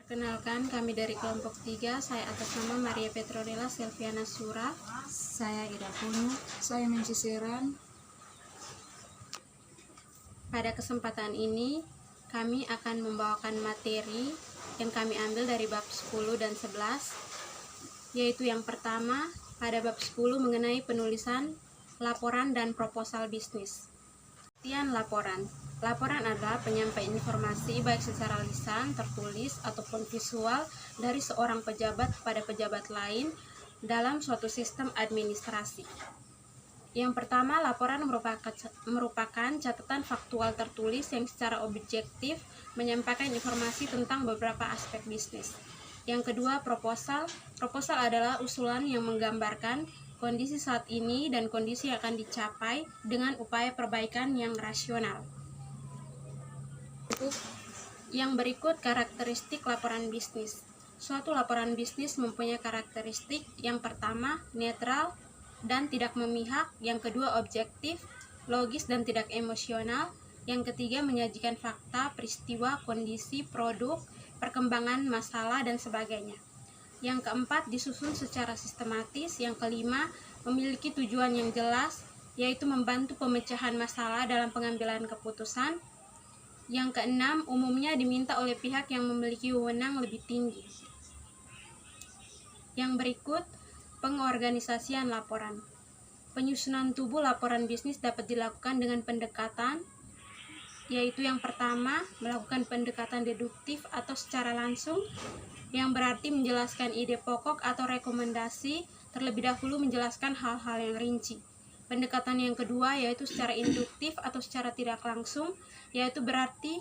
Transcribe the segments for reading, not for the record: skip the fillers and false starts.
Perkenalkan, kami dari kelompok 3, saya atas nama Maria Petronella Silviana Sura. Saya Ida Punu. Saya Mencisiran. Pada kesempatan ini, kami akan membawakan materi yang kami ambil dari bab 10 dan 11, yaitu yang pertama, pada bab 10 mengenai penulisan laporan dan proposal bisnis. Pengertian laporan. Laporan adalah penyampaian informasi baik secara lisan, tertulis, ataupun visual dari seorang pejabat kepada pejabat lain dalam suatu sistem administrasi. Yang pertama, laporan merupakan catatan faktual tertulis yang secara objektif menyampaikan informasi tentang beberapa aspek bisnis. Yang kedua, proposal. Proposal adalah usulan yang menggambarkan kondisi saat ini dan kondisi yang akan dicapai dengan upaya perbaikan yang rasional. Yang berikut karakteristik laporan bisnis. Suatu laporan bisnis mempunyai karakteristik yang pertama, netral dan tidak memihak. Yang kedua, objektif, logis dan tidak emosional. Yang ketiga, menyajikan fakta, peristiwa, kondisi, produk, perkembangan, masalah, dan sebagainya. Yang keempat, disusun secara sistematis. Yang kelima, memiliki tujuan yang jelas, yaitu membantu pemecahan masalah dalam pengambilan keputusan. Yang keenam, umumnya diminta oleh pihak yang memiliki wewenang lebih tinggi. Yang berikut, pengorganisasian laporan. Penyusunan tubuh laporan bisnis dapat dilakukan dengan pendekatan, yaitu yang pertama, melakukan pendekatan deduktif atau secara langsung, yang berarti menjelaskan ide pokok atau rekomendasi, terlebih dahulu menjelaskan hal-hal yang rinci. Pendekatan yang kedua yaitu secara induktif atau secara tidak langsung, yaitu berarti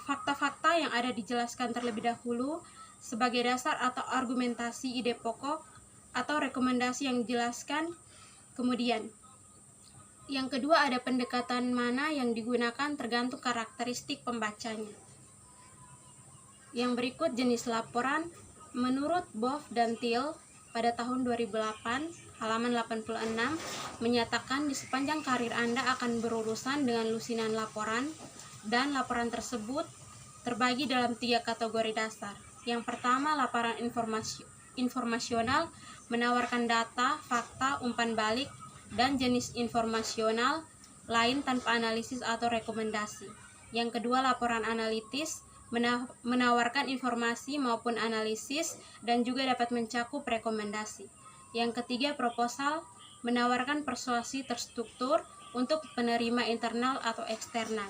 fakta-fakta yang ada dijelaskan terlebih dahulu sebagai dasar atau argumentasi ide pokok atau rekomendasi yang dijelaskan kemudian. Yang kedua, ada pendekatan mana yang digunakan tergantung karakteristik pembacanya. Yang berikut jenis laporan. Menurut Boff dan Thiel pada tahun 2008, halaman 86, menyatakan di sepanjang karir Anda akan berurusan dengan lusinan laporan, dan laporan tersebut terbagi dalam 3 kategori dasar. Yang pertama, laporan informasional, menawarkan data, fakta, umpan balik, dan jenis informasional lain tanpa analisis atau rekomendasi. Yang kedua, laporan analitis, menawarkan informasi maupun analisis dan juga dapat mencakup rekomendasi. Yang ketiga, proposal, menawarkan persuasi terstruktur untuk penerima internal atau eksternal.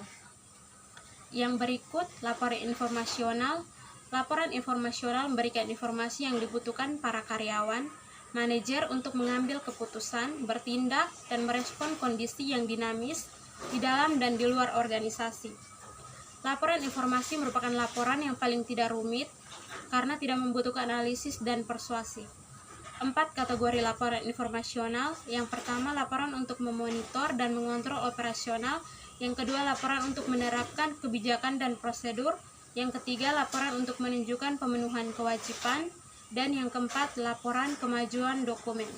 Yang berikut, laporan informasional. Laporan informasional memberikan informasi yang dibutuhkan para karyawan, manajer untuk mengambil keputusan, bertindak, dan merespon kondisi yang dinamis di dalam dan di luar organisasi. Laporan informasi merupakan laporan yang paling tidak rumit karena tidak membutuhkan analisis dan persuasi. 4 kategori laporan informasional. Yang pertama, laporan untuk memonitor dan mengontrol operasional. Yang kedua, laporan untuk menerapkan kebijakan dan prosedur. Yang ketiga, laporan untuk menunjukkan pemenuhan kewajiban. Dan yang keempat, laporan kemajuan dokumen.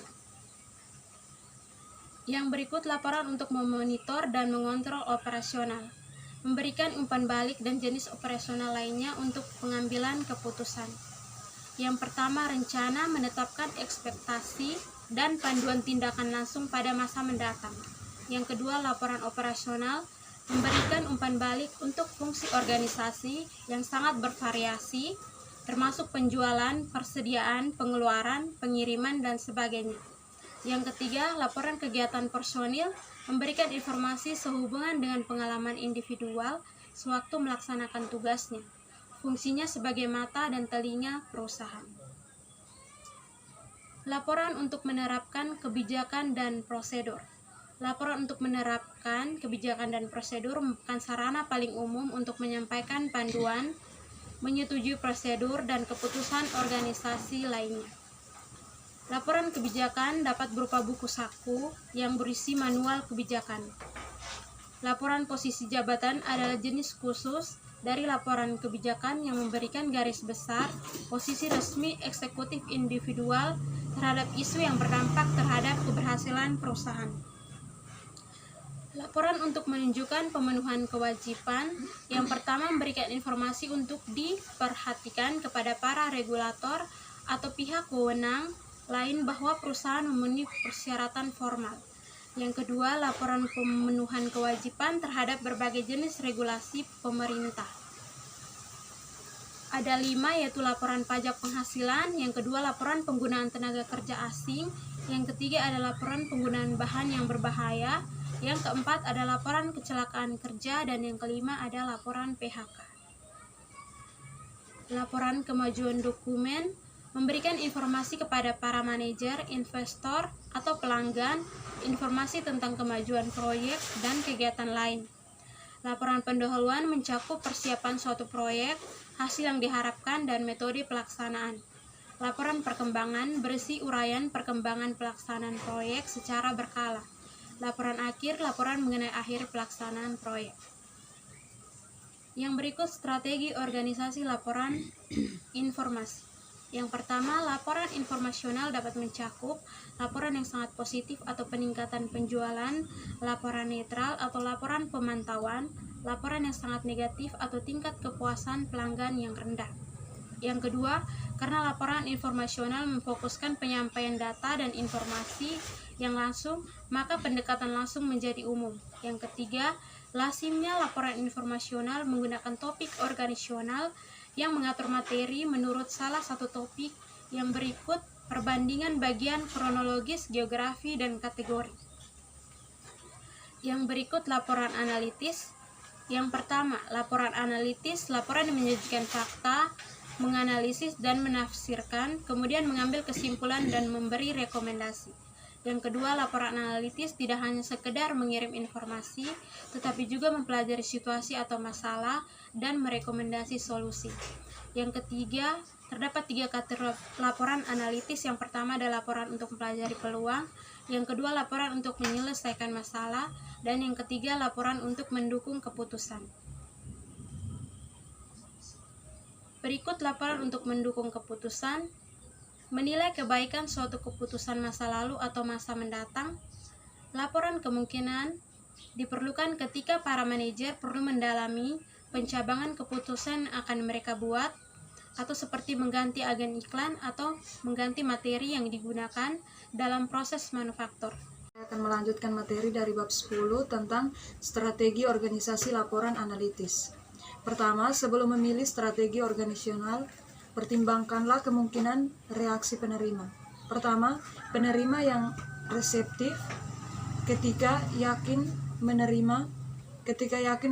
Yang berikut, laporan untuk memonitor dan mengontrol operasional. Memberikan umpan balik dan jenis operasional lainnya untuk pengambilan keputusan. Yang pertama, rencana, menetapkan ekspektasi dan panduan tindakan langsung pada masa mendatang. Yang kedua, laporan operasional, memberikan umpan balik untuk fungsi organisasi yang sangat bervariasi, termasuk penjualan, persediaan, pengeluaran, pengiriman, dan sebagainya. Yang ketiga, laporan kegiatan personil, memberikan informasi sehubungan dengan pengalaman individual sewaktu melaksanakan tugasnya. Fungsinya sebagai mata dan telinga perusahaan. Laporan untuk menerapkan kebijakan dan prosedur. Laporan untuk menerapkan kebijakan dan prosedur merupakan sarana paling umum untuk menyampaikan panduan, menyetujui prosedur dan keputusan organisasi lainnya. Laporan kebijakan dapat berupa buku saku yang berisi manual kebijakan. Laporan posisi jabatan adalah jenis khusus dari laporan kebijakan yang memberikan garis besar posisi resmi eksekutif individual terhadap isu yang berdampak terhadap keberhasilan perusahaan. Laporan untuk menunjukkan pemenuhan kewajiban. Yang pertama, memberikan informasi untuk diperhatikan kepada para regulator atau pihak wewenang lain bahwa perusahaan memenuhi persyaratan formal. Yang kedua, laporan pemenuhan kewajiban terhadap berbagai jenis regulasi pemerintah. Ada 5, yaitu laporan pajak penghasilan. Yang kedua, laporan penggunaan tenaga kerja asing. Yang ketiga ada laporan penggunaan bahan yang berbahaya. Yang keempat ada laporan kecelakaan kerja. Dan yang kelima ada laporan PHK. Laporan kemajuan dokumen memberikan informasi kepada para manajer, investor, atau pelanggan, informasi tentang kemajuan proyek dan kegiatan lain. Laporan pendahuluan mencakup persiapan suatu proyek, hasil yang diharapkan, dan metode pelaksanaan. Laporan perkembangan berisi uraian perkembangan pelaksanaan proyek secara berkala. Laporan akhir, laporan mengenai akhir pelaksanaan proyek. Yang berikut strategi organisasi laporan informasi. Yang pertama, laporan informasional dapat mencakup laporan yang sangat positif atau peningkatan penjualan, laporan netral atau laporan pemantauan, laporan yang sangat negatif atau tingkat kepuasan pelanggan yang rendah. Yang kedua, karena laporan informasional memfokuskan penyampaian data dan informasi yang langsung, maka pendekatan langsung menjadi umum. Yang ketiga, lazimnya laporan informasional menggunakan topik organisasional yang mengatur materi menurut salah satu topik yang berikut perbandingan bagian kronologis, geografi, dan kategori. Yang berikut laporan analitis. Yang pertama, laporan analitis, laporan yang menyajikan fakta, menganalisis dan menafsirkan, kemudian mengambil kesimpulan dan memberi rekomendasi. Yang kedua, laporan analitis tidak hanya sekedar mengirim informasi, tetapi juga mempelajari situasi atau masalah dan merekomendasi solusi. Yang ketiga, terdapat 3 kategori laporan analitis. Yang pertama adalah laporan untuk mempelajari peluang, yang kedua laporan untuk menyelesaikan masalah, dan yang ketiga laporan untuk mendukung keputusan. Berikut laporan untuk mendukung keputusan. Menilai kebaikan suatu keputusan masa lalu atau masa mendatang. Laporan kemungkinan diperlukan ketika para manajer perlu mendalami pencabangan keputusan yang akan mereka buat, atau seperti mengganti agen iklan atau mengganti materi yang digunakan dalam proses manufaktur. Saya akan melanjutkan materi dari bab 10 tentang strategi organisasi laporan analitis. Pertama, sebelum memilih strategi organisasional, pertimbangkanlah kemungkinan reaksi penerima. Pertama, penerima yang reseptif. Ketika yakin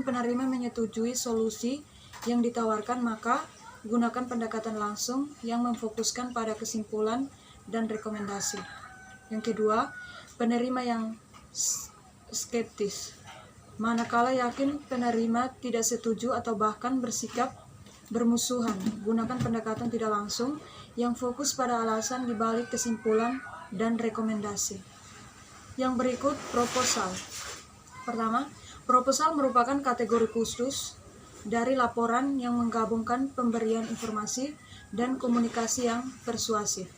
penerima menyetujui solusi yang ditawarkan, maka gunakan pendekatan langsung yang memfokuskan pada kesimpulan dan rekomendasi. Yang kedua, penerima yang skeptis. Manakala yakin penerima tidak setuju atau bahkan bersikap bermusuhan, gunakan pendekatan tidak langsung yang fokus pada alasan di balik kesimpulan dan rekomendasi. Yang berikut proposal. Pertama, proposal merupakan kategori khusus dari laporan yang menggabungkan pemberian informasi dan komunikasi yang persuasif.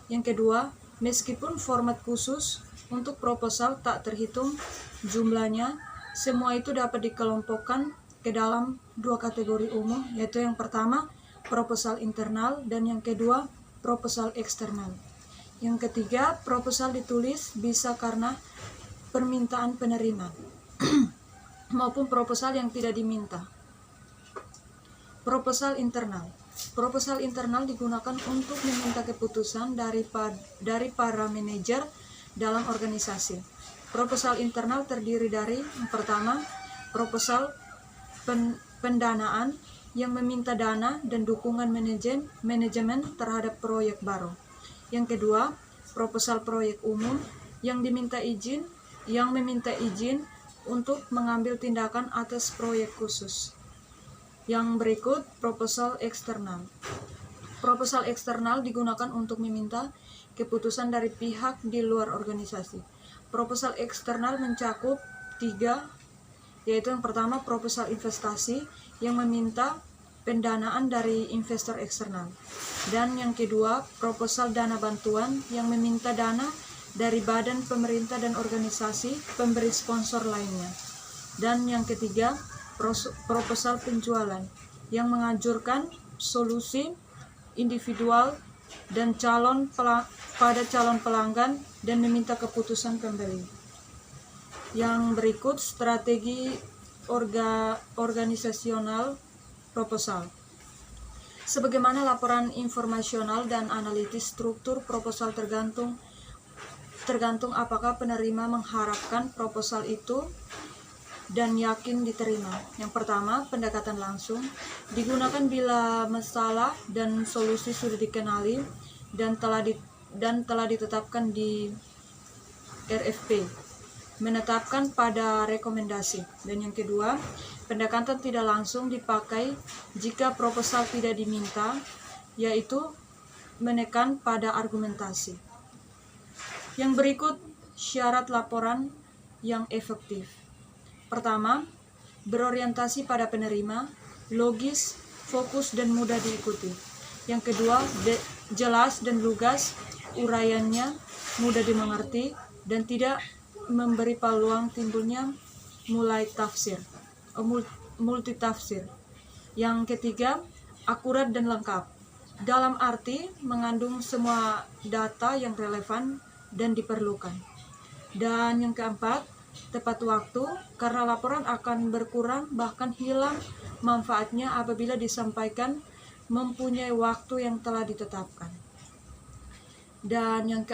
Yang kedua, meskipun format khusus untuk proposal tak terhitung jumlahnya, semua itu dapat dikelompokkan ke dalam 2 kategori umum, yaitu yang pertama proposal internal dan yang kedua proposal eksternal. Yang ketiga, proposal ditulis bisa karena permintaan penerima maupun proposal yang tidak diminta. Proposal internal. Proposal internal digunakan untuk meminta keputusan dari para manajer dalam organisasi. Proposal internal terdiri dari yang pertama, proposal pendanaan yang meminta dana dan dukungan manajemen terhadap proyek baru. Yang kedua, proposal proyek umum yang meminta izin untuk mengambil tindakan atas proyek khusus. Yang berikut proposal eksternal. Proposal eksternal digunakan untuk meminta keputusan dari pihak di luar organisasi. Proposal eksternal mencakup 3, yaitu yang pertama proposal investasi yang meminta pendanaan dari investor eksternal, dan yang kedua proposal dana bantuan yang meminta dana dari badan pemerintah dan organisasi pemberi sponsor lainnya. Dan yang ketiga, proposal penjualan yang menganjurkan solusi individual dan pada calon pelanggan dan meminta keputusan pembeli. Yang berikut strategi organisasional proposal. Sebagaimana laporan informasional dan analitis, struktur proposal tergantung apakah penerima mengharapkan proposal itu dan yakin diterima. Yang pertama, pendekatan langsung digunakan bila masalah dan solusi sudah dikenali dan telah ditetapkan di RFP, menetapkan pada rekomendasi. Dan yang kedua, pendekatan tidak langsung dipakai jika proposal tidak diminta, yaitu menekan pada argumentasi. Yang berikut syarat laporan yang efektif. Pertama, berorientasi pada penerima, logis, fokus, dan mudah diikuti. Yang kedua, jelas dan lugas, uraiannya mudah dimengerti dan tidak memberi peluang timbulnya multitafsir. Yang ketiga, akurat dan lengkap, dalam arti mengandung semua data yang relevan dan diperlukan. Dan yang keempat, tepat waktu, karena laporan akan berkurang bahkan hilang manfaatnya apabila disampaikan mempunyai waktu yang telah ditetapkan. Dan yang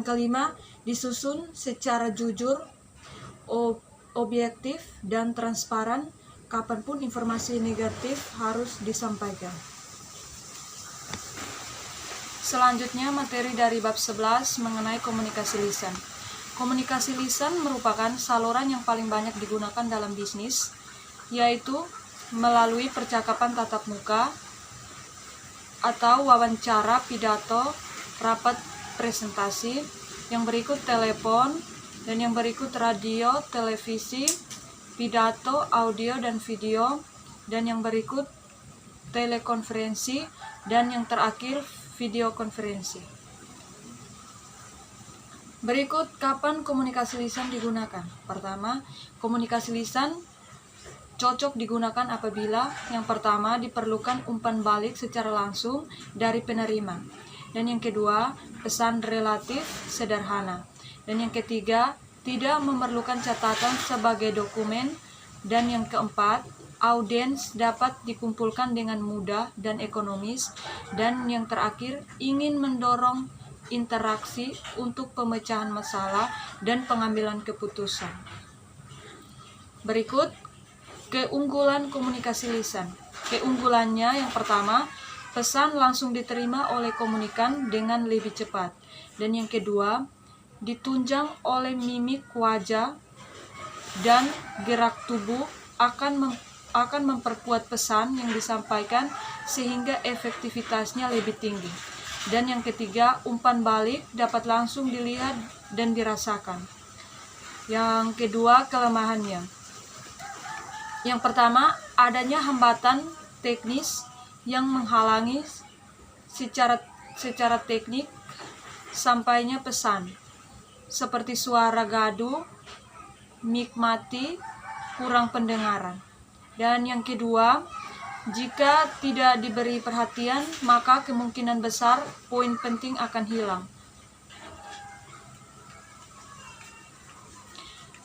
kelima, disusun secara jujur, objektif, dan transparan. Kapanpun informasi negatif harus disampaikan. Selanjutnya, materi dari bab 11 mengenai komunikasi lisan. Komunikasi lisan merupakan saluran yang paling banyak digunakan dalam bisnis, yaitu melalui percakapan tatap muka atau wawancara, pidato, rapat presentasi, yang berikut telepon, dan yang berikut radio, televisi, pidato, audio, dan video, dan yang berikut telekonferensi, dan yang terakhir video konferensi. Berikut kapan komunikasi lisan digunakan. Pertama, komunikasi lisan cocok digunakan apabila yang pertama diperlukan umpan balik secara langsung dari penerima. Dan yang kedua, pesan relatif sederhana. Dan yang ketiga, tidak memerlukan catatan sebagai dokumen. Dan yang keempat, audiens dapat dikumpulkan dengan mudah dan ekonomis. Dan yang terakhir, ingin mendorong interaksi untuk pemecahan masalah dan pengambilan keputusan. Berikut keunggulan komunikasi lisan. Keunggulannya yang pertama, pesan langsung diterima oleh komunikan dengan lebih cepat. Dan yang kedua, ditunjang oleh mimik wajah dan gerak tubuh akan memperkuat pesan yang disampaikan sehingga efektivitasnya lebih tinggi. Dan yang ketiga, umpan balik dapat langsung dilihat dan dirasakan. Yang kedua, kelemahannya. Yang pertama, adanya hambatan teknis yang menghalangi secara teknik sampainya pesan, seperti suara gaduh, mic mati, kurang pendengaran. Dan yang kedua, jika tidak diberi perhatian, maka kemungkinan besar poin penting akan hilang.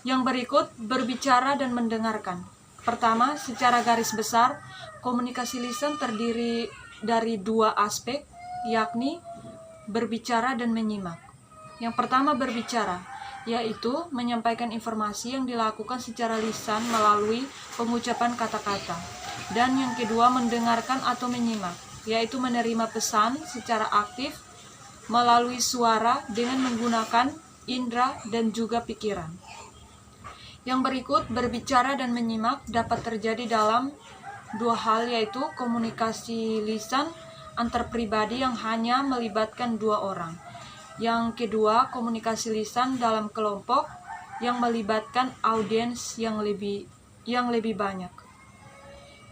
Yang berikut, berbicara dan mendengarkan. Pertama, secara garis besar, komunikasi lisan terdiri dari dua aspek, yakni berbicara dan menyimak. Yang pertama, berbicara, yaitu menyampaikan informasi yang dilakukan secara lisan melalui pengucapan kata-kata. Dan yang kedua, mendengarkan atau menyimak, yaitu menerima pesan secara aktif melalui suara dengan menggunakan indera dan juga pikiran. Yang berikut, berbicara dan menyimak dapat terjadi dalam dua hal, yaitu komunikasi lisan antar pribadi yang hanya melibatkan dua orang. Yang kedua, komunikasi lisan dalam kelompok yang melibatkan audiens yang lebih banyak.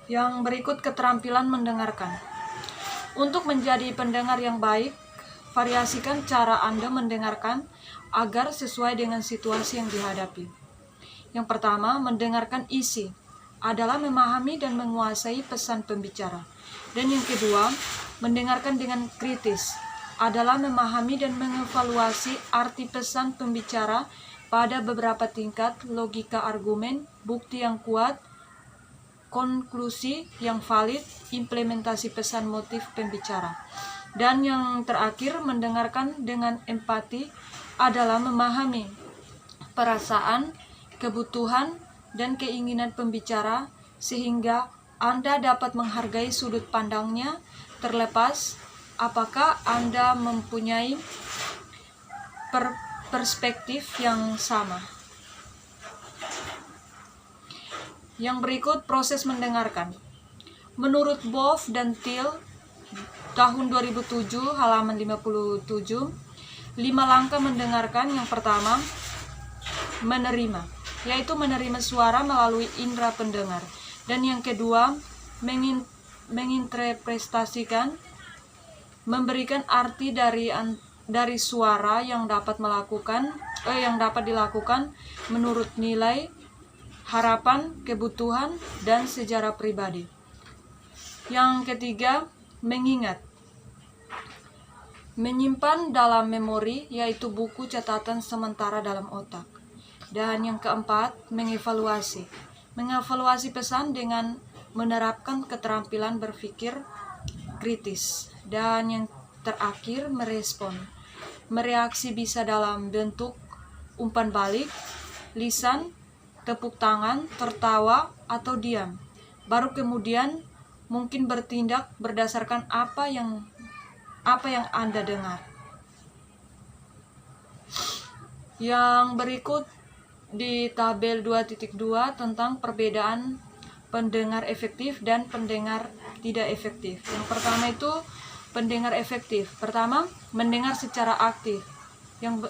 Yang berikut, keterampilan mendengarkan. Untuk menjadi pendengar yang baik, variasikan cara Anda mendengarkan agar sesuai dengan situasi yang dihadapi. Yang pertama, mendengarkan isi adalah memahami dan menguasai pesan pembicara. Dan yang kedua, mendengarkan dengan kritis adalah memahami dan mengevaluasi arti pesan pembicara pada beberapa tingkat logika argumen, bukti yang kuat, konklusi yang valid, implementasi pesan motif pembicara. Dan yang terakhir, mendengarkan dengan empati adalah memahami perasaan, kebutuhan, dan keinginan pembicara sehingga Anda dapat menghargai sudut pandangnya terlepas apakah Anda mempunyai perspektif yang sama. Yang berikut proses mendengarkan. Menurut Boff dan Thiel tahun 2007 halaman 57, 5 langkah mendengarkan. Yang pertama, menerima, yaitu menerima suara melalui indera pendengar. Dan yang kedua, menginterpretasikan, memberikan arti dari suara yang dapat dilakukan menurut nilai, harapan, kebutuhan, dan sejarah pribadi. Yang ketiga, mengingat, menyimpan dalam memori, yaitu buku catatan sementara dalam otak. Dan yang keempat, mengevaluasi pesan dengan menerapkan keterampilan berpikir kritis. Dan yang terakhir, merespon, mereaksi bisa dalam bentuk umpan balik, lisan, tepuk tangan, tertawa, atau diam. Baru kemudian mungkin bertindak berdasarkan apa yang Anda dengar. Yang berikut di tabel 2.2 tentang perbedaan pendengar efektif dan pendengar tidak efektif. Yang pertama itu pendengar efektif. Pertama, mendengar secara aktif.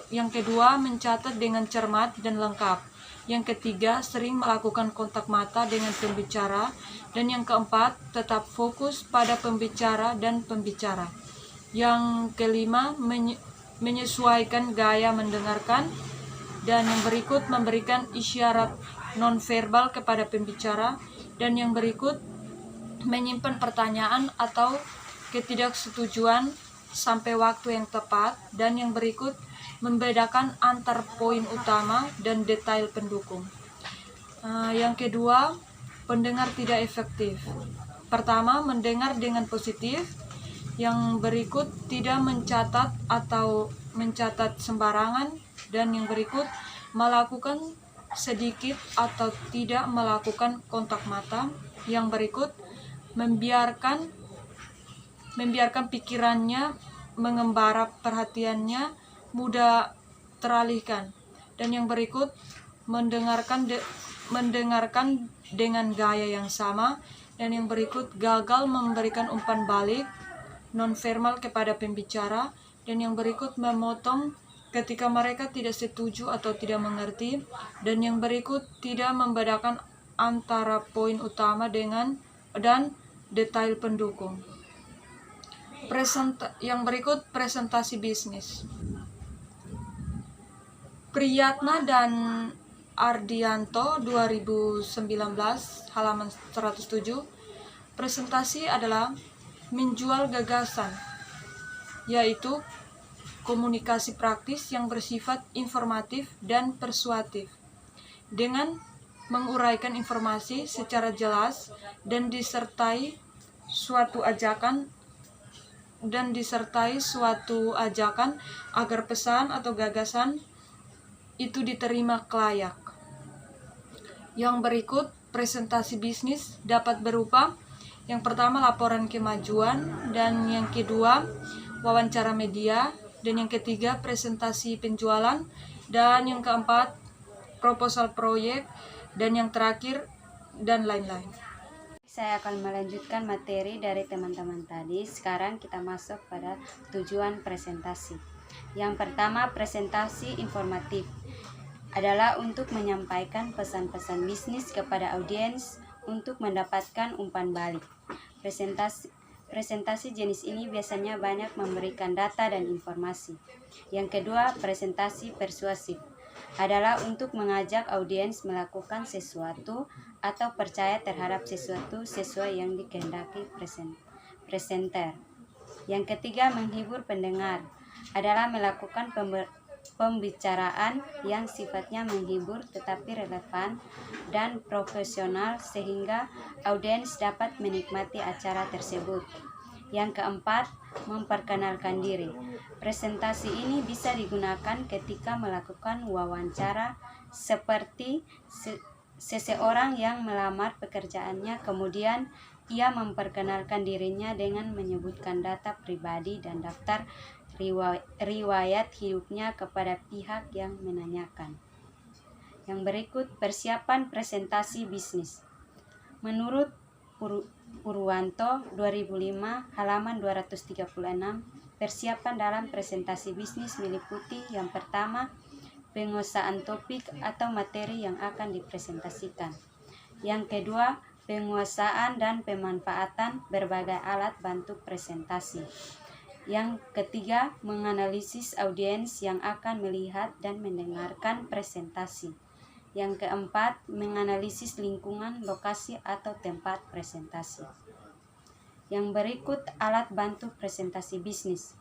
Yang kedua, mencatat dengan cermat dan lengkap. Yang ketiga, sering melakukan kontak mata dengan pembicara. Dan yang keempat, tetap fokus pada pembicara dan pembicara. Yang kelima, menyesuaikan gaya mendengarkan. Dan yang berikut, memberikan isyarat nonverbal kepada pembicara. Dan yang berikut, menyimpan pertanyaan atau ketidaksetujuan sampai waktu yang tepat. Dan yang berikut, membedakan antar poin utama dan detail pendukung. Yang kedua, pendengar tidak efektif. Pertama, mendengar dengan positif. Yang berikut, tidak mencatat atau mencatat sembarangan. Dan yang berikut, melakukan sedikit atau tidak melakukan kontak mata. Yang berikut, membiarkan pikirannya mengembara, perhatiannya mudah teralihkan. Dan yang berikut, mendengarkan dengan gaya yang sama. Dan yang berikut, gagal memberikan umpan balik nonverbal kepada pembicara. Dan yang berikut, memotong ketika mereka tidak setuju atau tidak mengerti. Dan yang berikut, tidak membedakan antara poin utama dan detail pendukung. Yang berikut, presentasi bisnis. Priyatna dan Ardianto 2019 halaman 107. Presentasi adalah menjual gagasan, yaitu komunikasi praktis yang bersifat informatif dan persuasif dengan menguraikan informasi secara jelas dan disertai suatu ajakan agar pesan atau gagasan itu diterima layak. Yang berikut, presentasi bisnis dapat berupa yang pertama, laporan kemajuan. Dan yang kedua, wawancara media. Dan yang ketiga, presentasi penjualan. Dan yang keempat, proposal proyek. Dan yang terakhir, dan lain-lain. Saya akan melanjutkan materi dari teman-teman tadi. Sekarang kita masuk pada tujuan presentasi. Yang pertama, presentasi informatif adalah untuk menyampaikan pesan-pesan bisnis kepada audiens untuk mendapatkan umpan balik. presentasi jenis ini biasanya banyak memberikan data dan informasi. Yang kedua, presentasi persuasif adalah untuk mengajak audiens melakukan sesuatu atau percaya terhadap sesuatu sesuai yang dikehendaki presenter. Yang ketiga, menghibur pendengar adalah melakukan pembicaraan yang sifatnya menghibur tetapi relevan dan profesional sehingga audiens dapat menikmati acara tersebut. Yang keempat, memperkenalkan diri. Presentasi ini bisa digunakan ketika melakukan wawancara seperti seseorang yang melamar pekerjaannya, kemudian ia memperkenalkan dirinya dengan menyebutkan data pribadi dan daftar riwayat hidupnya kepada pihak yang menanyakan. Yang berikut, persiapan presentasi bisnis. Menurut Purwanto 2005 halaman 236, persiapan dalam presentasi bisnis meliputi yang pertama, penguasaan topik atau materi yang akan dipresentasikan. Yang kedua, penguasaan dan pemanfaatan berbagai alat bantu presentasi. Yang ketiga, menganalisis audiens yang akan melihat dan mendengarkan presentasi. Yang keempat, menganalisis lingkungan, lokasi, atau tempat presentasi. Yang berikut alat bantu presentasi bisnis.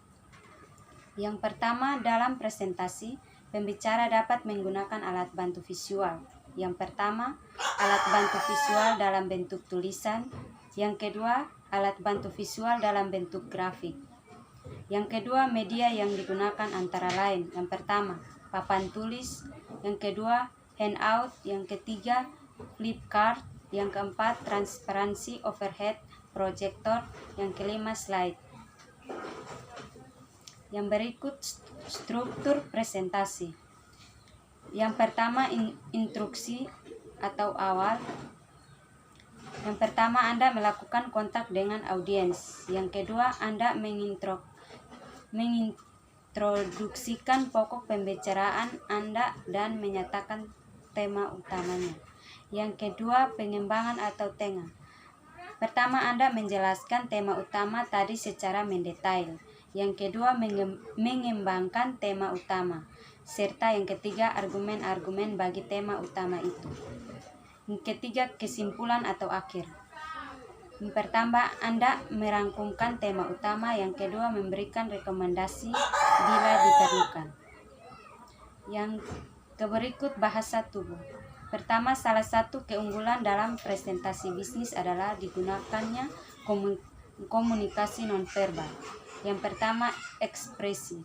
Yang pertama, dalam presentasi, pembicara dapat menggunakan alat bantu visual. Yang pertama, alat bantu visual dalam bentuk tulisan. Yang kedua, alat bantu visual dalam bentuk grafik. Yang kedua, media yang digunakan antara lain. Yang pertama, papan tulis. Yang kedua, handout. Yang ketiga, flip chart. Yang keempat, transparansi overhead projector. Yang kelima, slide. Yang berikut struktur presentasi. Yang pertama, instruksi atau awal. Yang pertama, Anda melakukan kontak dengan audiens. Yang kedua, Anda mengintroduksikan pokok pembicaraan Anda dan menyatakan tema utamanya. Yang kedua, pengembangan atau tengah. Pertama, Anda menjelaskan tema utama tadi secara mendetail. Yang kedua, mengembangkan tema utama. Serta yang ketiga, argumen-argumen bagi tema utama itu. Yang ketiga, kesimpulan atau akhir. Yang pertama, Anda merangkumkan tema utama. Yang kedua, memberikan rekomendasi bila diperlukan. Yang berikut, bahasa tubuh. Pertama, salah satu keunggulan dalam presentasi bisnis adalah digunakannya komunikasi nonverbal. Yang pertama, ekspresi.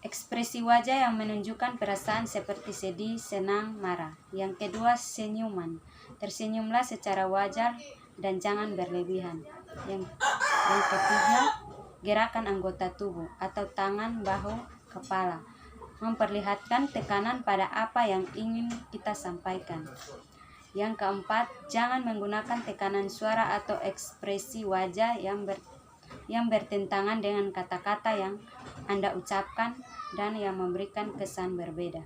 Ekspresi wajah yang menunjukkan perasaan seperti sedih, senang, marah. Yang kedua, senyuman. Tersenyumlah secara wajar dan jangan berlebihan. Yang ketiga, gerakan anggota tubuh atau tangan, bahu, kepala. Memperlihatkan tekanan pada apa yang ingin kita sampaikan. Yang keempat, jangan menggunakan tekanan suara atau ekspresi wajah yang bertentangan dengan kata-kata yang Anda ucapkan dan yang memberikan kesan berbeda.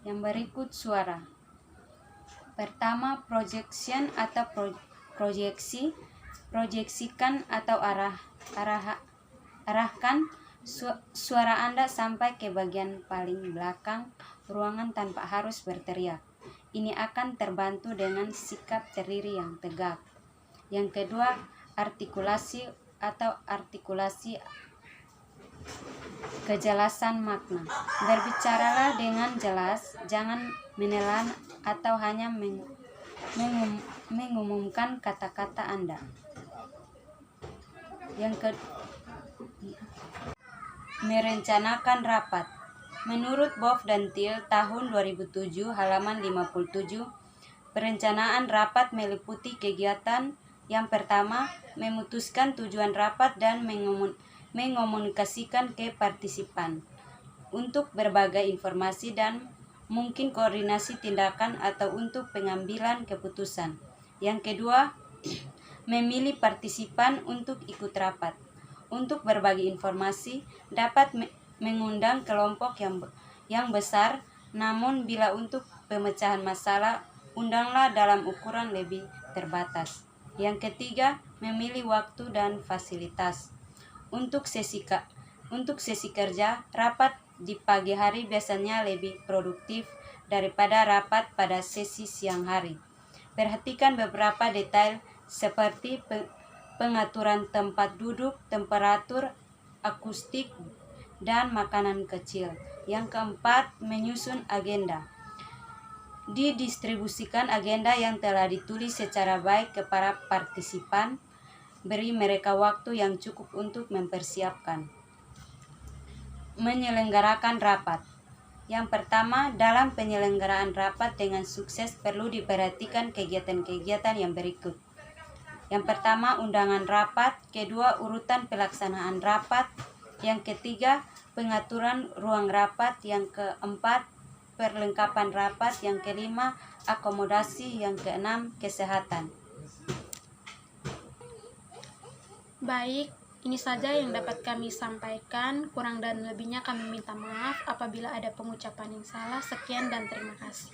Yang berikut suara. Pertama, projection atau proyeksi. Proyeksikan atau arahkan suara Anda sampai ke bagian paling belakang ruangan tanpa harus berteriak. Ini akan terbantu dengan sikap terdiri yang tegak. Yang kedua, artikulasi atau artikulasi kejelasan makna. Berbicaralah dengan jelas, jangan menelan atau hanya mengumumkan kata-kata Anda. Merencanakan rapat. Menurut Boff dan Thiel tahun 2007 halaman 57, perencanaan rapat meliputi kegiatan yang pertama, memutuskan tujuan rapat dan mengomunikasikan ke partisipan untuk berbagai informasi dan mungkin koordinasi tindakan atau untuk pengambilan keputusan. Yang kedua, memilih partisipan untuk ikut rapat. Untuk berbagi informasi, dapat mengundang kelompok yang besar, namun bila untuk pemecahan masalah, undanglah dalam ukuran lebih terbatas. Yang ketiga, memilih waktu dan fasilitas. Untuk sesi kerja, rapat di pagi hari biasanya lebih produktif daripada rapat pada sesi siang hari. Perhatikan beberapa detail seperti pengaturan tempat duduk, temperatur, akustik, dan makanan kecil. Yang keempat, menyusun agenda. Didistribusikan agenda yang telah ditulis secara baik ke para partisipan. Beri mereka waktu yang cukup untuk mempersiapkan. Menyelenggarakan rapat. Yang pertama, dalam penyelenggaraan rapat dengan sukses perlu diperhatikan kegiatan-kegiatan yang berikut. Yang pertama, undangan rapat. Kedua, urutan pelaksanaan rapat. Yang ketiga, pengaturan ruang rapat. Yang keempat, perlengkapan rapat. Yang kelima, akomodasi. Yang keenam, kesehatan. Baik, ini saja yang dapat kami sampaikan. Kurang dan lebihnya kami minta maaf apabila ada pengucapan yang salah. Sekian dan terima kasih.